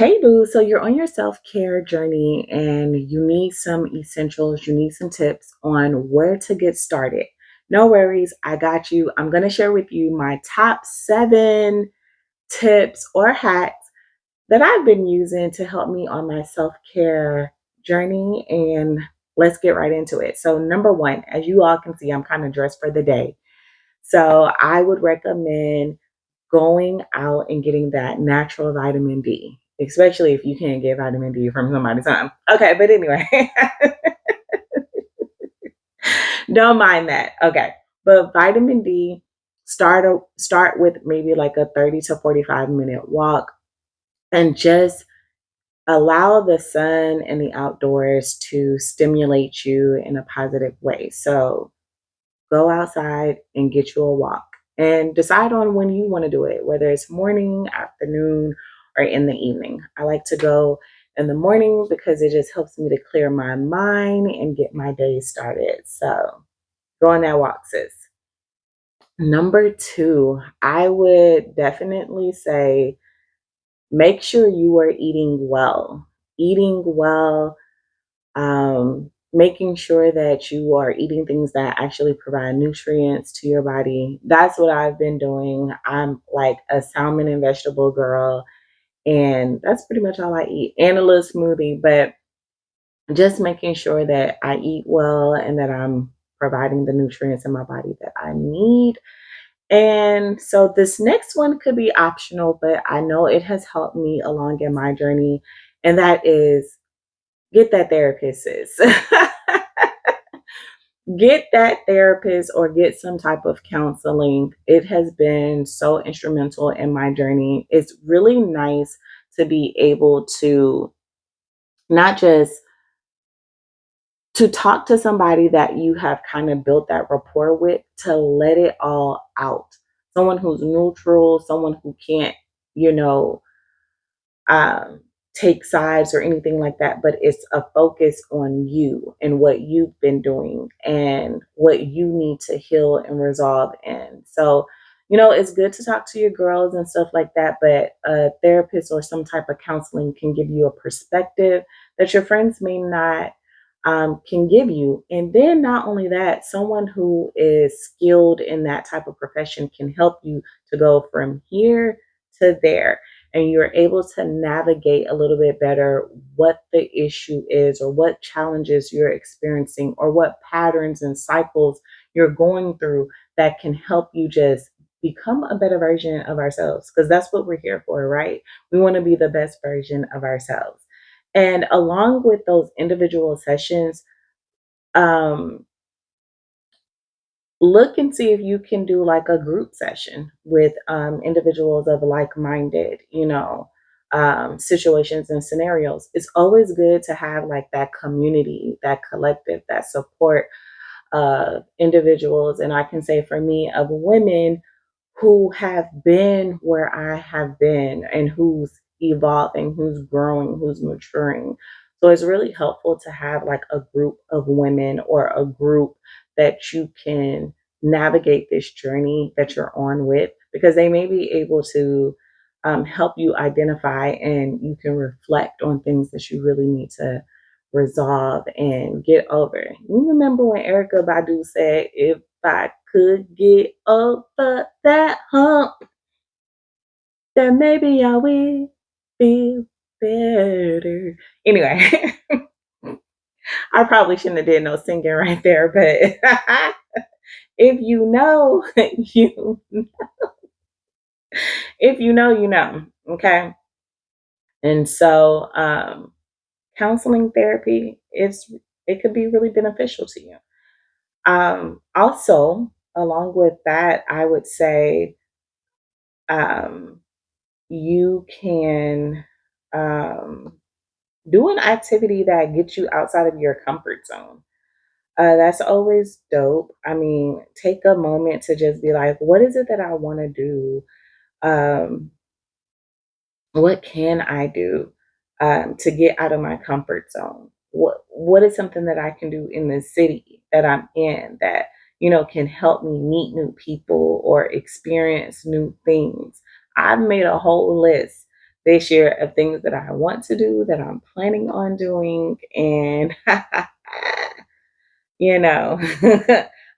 Hey, Boo. So you're on your self-care journey and you need some essentials, you need some tips on where to get started. No worries, I got you. I'm going to share with you my top 7 tips or hacks that I've been using to help me on my self-care journey. And let's get right into it. So, number one, as you all can see, I'm kind of dressed for the day. So, I would recommend going out and getting that natural vitamin D, especially if you can't get vitamin D from somebody's home. Okay, but anyway, don't mind that. Okay, but vitamin D, start with maybe like a 30 to 45-minute walk, and just allow the sun and the outdoors to stimulate you in a positive way. So go outside and get you a walk and decide on when you want to do it, whether it's morning, afternoon, or in the evening. I like to go in the morning because it just helps me to clear my mind and get my day started. So go on that walk, sis. Number two, I would definitely say make sure you are eating well. Eating well, making sure that you are eating things that actually provide nutrients to your body. That's what I've been doing. I'm like a salmon and vegetable girl, and that's pretty much all I eat, and a little smoothie, but just making sure that I eat well and that I'm providing the nutrients in my body that I need. And so this next one could be optional, but I know it has helped me along in my journey, and that is get that therapist, sis. Get that therapist or get some type of counseling. It has been so instrumental in my journey. It's really nice to be able to not just to talk to somebody that you have kind of built that rapport with, to let it all out. Someone who's neutral, someone who can't, you know, um, take sides or anything like that, but it's a focus on you and what you've been doing and what you need to heal and resolve in. So, it's good to talk to your girls and stuff like that, but a therapist or some type of counseling can give you a perspective that your friends may not can give you. And then, not only that, someone who is skilled in that type of profession can help you to go from here to there, and you're able to navigate a little bit better what the issue is or what challenges you're experiencing or what patterns and cycles you're going through that can help you just become a better version of ourselves, because that's what we're here for, right? We want to be the best version of ourselves. And along with those individual sessions, um, look and see if you can do like a group session with individuals of like-minded, situations and scenarios. It's always good to have like that community, that collective, that support of individuals. And I can say for me, of women who have been where I have been and who's evolving, who's growing, who's maturing. So it's really helpful to have like a group of women or a group that you can navigate this journey that you're on with, because they may be able to help you identify, and you can reflect on things that you really need to resolve and get over. You remember when Erica Badu said, "If I could get over that hump, then maybe I will feel better." Anyway, I probably shouldn't have did no singing right there, but if you know, you if you know, you know. Okay. And so counseling therapy it could be really beneficial to you. Also, along with that, I would say um, you can um, do an activity that gets you outside of your comfort zone. That's always dope. I mean, take a moment to just be like, what is it that I want to do? Um, what can I do to get out of my comfort zone? What is something that I can do in the city that I'm in that can help me meet new people or experience new things? I've made a whole list this year of things that I want to do, that I'm planning on doing. And, you know,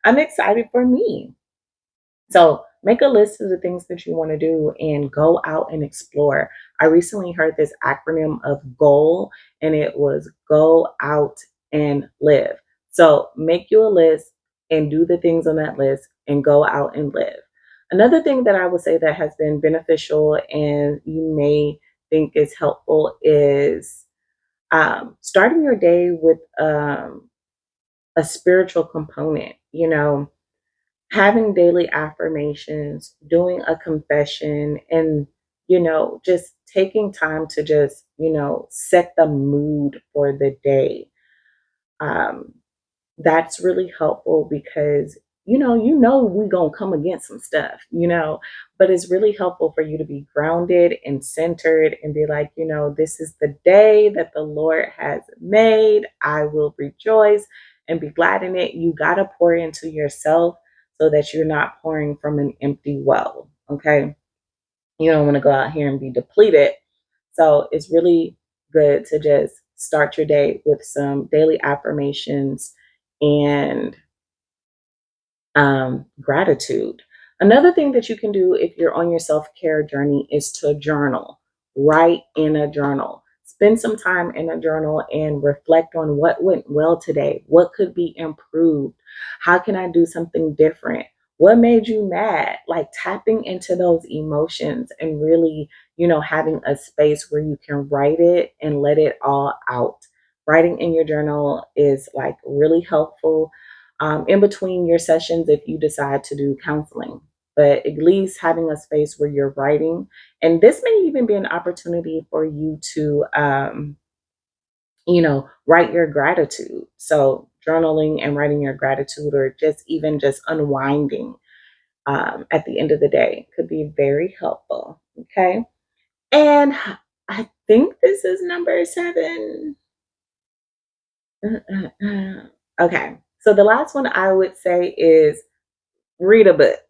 I'm excited for me. So make a list of the things that you want to do and go out and explore. I recently heard this acronym of GOAL, and it was go out and live. So make you a list and do the things on that list and go out and live. Another thing that I would say that has been beneficial and you may think is helpful is starting your day with a spiritual component. Having daily affirmations, doing a confession, and, just taking time to just, set the mood for the day. Um, that's really helpful because we're gonna come against some stuff, but it's really helpful for you to be grounded and centered and be like, this is the day that the Lord has made. I will rejoice and be glad in it. You gotta pour into yourself so that you're not pouring from an empty well. Okay. You don't want to go out here and be depleted. So it's really good to just start your day with some daily affirmations and gratitude. Another thing that you can do if you're on your self care journey is to journal. Write in a journal. Spend some time in a journal and reflect on what went well today. What could be improved? How can I do something different? What made you mad? Like tapping into those emotions and really, having a space where you can write it and let it all out. Writing in your journal is like really helpful in between your sessions if you decide to do counseling. But at least having a space where you're writing, and this may even be an opportunity for you to, write your gratitude. So journaling and writing your gratitude, or just even just unwinding at the end of the day, could be very helpful. Okay, and I think this is number 7. Okay, so the last one I would say is read a book.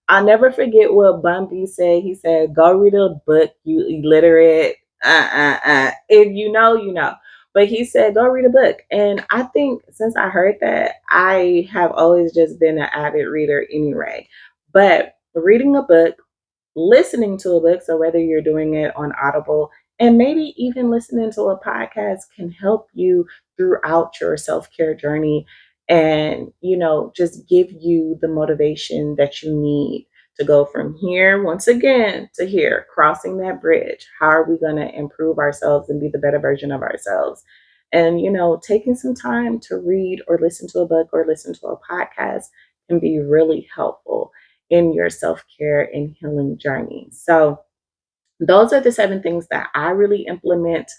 I'll never forget what Bumpy said. He said, "Go read a book, you illiterate." If you know, you know. But he said, "Go read a book." And I think since I heard that, I have always just been an avid reader anyway. But reading a book, listening to a book, so whether you're doing it on Audible and maybe even listening to a podcast, can help you throughout your self-care journey and, just give you the motivation that you need to go from here once again to here, crossing that bridge. How are we going to improve ourselves and be the better version of ourselves? And, taking some time to read or listen to a book or listen to a podcast can be really helpful in your self care and healing journey. So, those are the 7 things that I really implement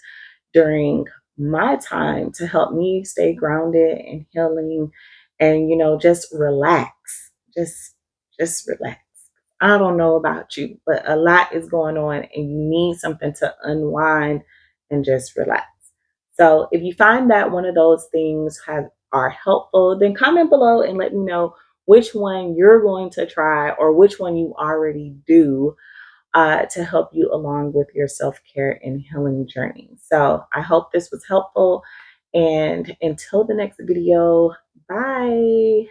during my time to help me stay grounded and healing and, just relax. Just just relax. I don't know about you, but a lot is going on and you need something to unwind and just relax. So if you find that one of those things are helpful, then comment below and let me know which one you're going to try or which one you already do to help you along with your self care and healing journey. So I hope this was helpful. And until the next video, bye.